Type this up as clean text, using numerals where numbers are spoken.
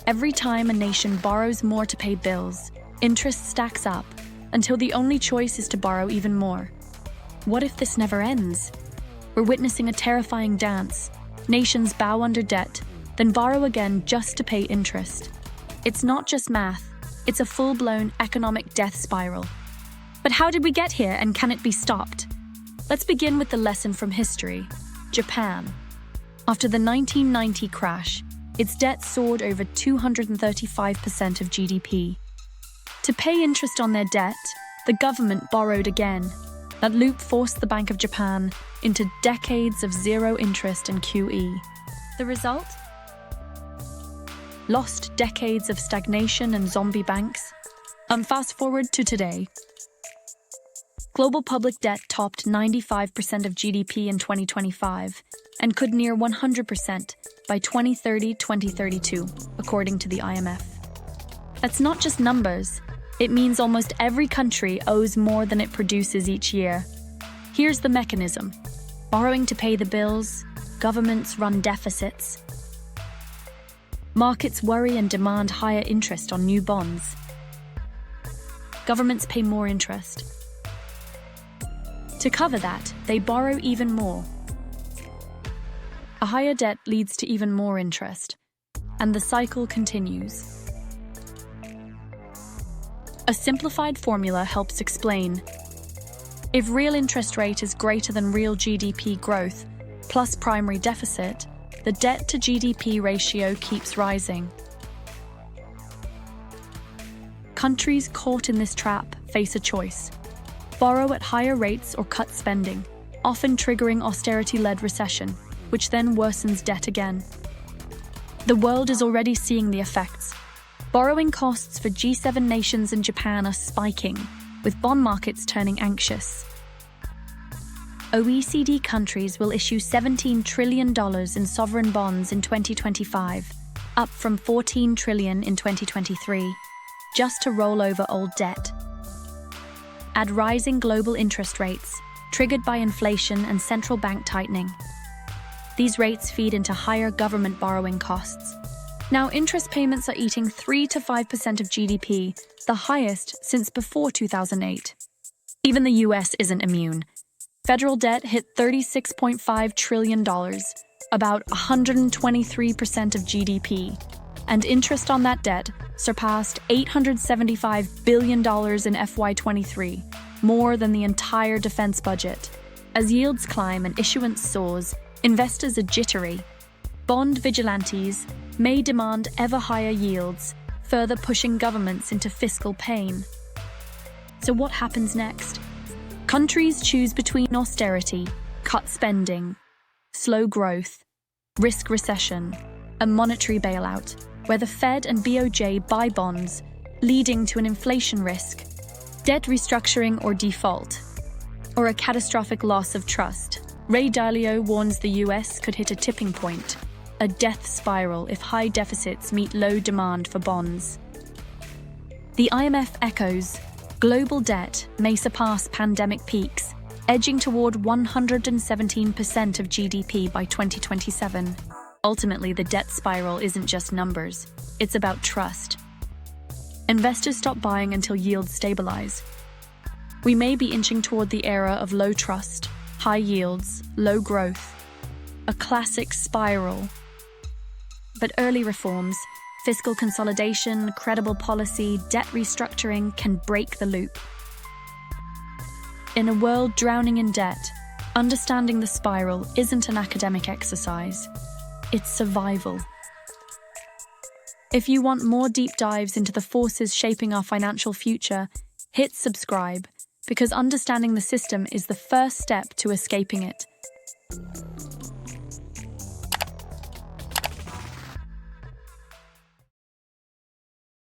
Every time a nation borrows more to pay bills, interest stacks up until the only choice is to borrow even more. What if this never ends? We're witnessing a terrifying dance. Nations bow under debt, then borrow again just to pay interest. It's not just math, it's a full-blown economic death spiral. But how did we get here, and can it be stopped? Let's begin with the lesson from history. Japan. After the 1990 crash, its debt soared over 235% of GDP. To pay interest on their debt, the government borrowed again. That loop forced the Bank of Japan into decades of zero interest and QE. The result? Lost decades of stagnation and zombie banks. Fast forward to today. Global public debt topped 95% of GDP in 2025 and could near 100% by 2030-2032, according to the IMF. That's not just numbers. It means almost every country owes more than it produces each year. Here's the mechanism. Borrowing to pay the bills, governments run deficits. Markets worry and demand higher interest on new bonds. Governments pay more interest. To cover that, they borrow even more. A higher debt leads to even more interest, and the cycle continues. A simplified formula helps explain. If real interest rate is greater than real GDP growth, plus primary deficit, the debt-to-GDP ratio keeps rising. Countries caught in this trap face a choice. Borrow at higher rates or cut spending, often triggering austerity-led recession, which then worsens debt again. The world is already seeing the effects. Borrowing costs for G7 nations and Japan are spiking, with bond markets turning anxious. OECD countries will issue $17 trillion in sovereign bonds in 2025, up from $14 trillion in 2023, just to roll over old debt. Add rising global interest rates, triggered by inflation and central bank tightening. These rates feed into higher government borrowing costs. Now, interest payments are eating 3 to 5% of GDP, the highest since before 2008. Even the US isn't immune. Federal debt hit $36.5 trillion, about 123% of GDP, and interest on that debt surpassed $875 billion in FY23, more than the entire defense budget. As yields climb and issuance soars, investors are jittery. Bond vigilantes may demand ever higher yields, further pushing governments into fiscal pain. So what happens next? Countries choose between austerity, cut spending, slow growth, risk recession, a monetary bailout, where the Fed and BOJ buy bonds, leading to an inflation risk, debt restructuring or default, or a catastrophic loss of trust. Ray Dalio warns the US could hit a tipping point, a death spiral if high deficits meet low demand for bonds. The IMF echoes, global debt may surpass pandemic peaks, edging toward 117% of GDP by 2027. Ultimately, the debt spiral isn't just numbers, it's about trust. Investors stop buying until yields stabilize. We may be inching toward the era of low trust, high yields, low growth, a classic spiral. But early reforms, fiscal consolidation, credible policy, debt restructuring can break the loop. In a world drowning in debt, understanding the spiral isn't an academic exercise. It's survival. If you want more deep dives into the forces shaping our financial future, hit subscribe, because understanding the system is the first step to escaping it.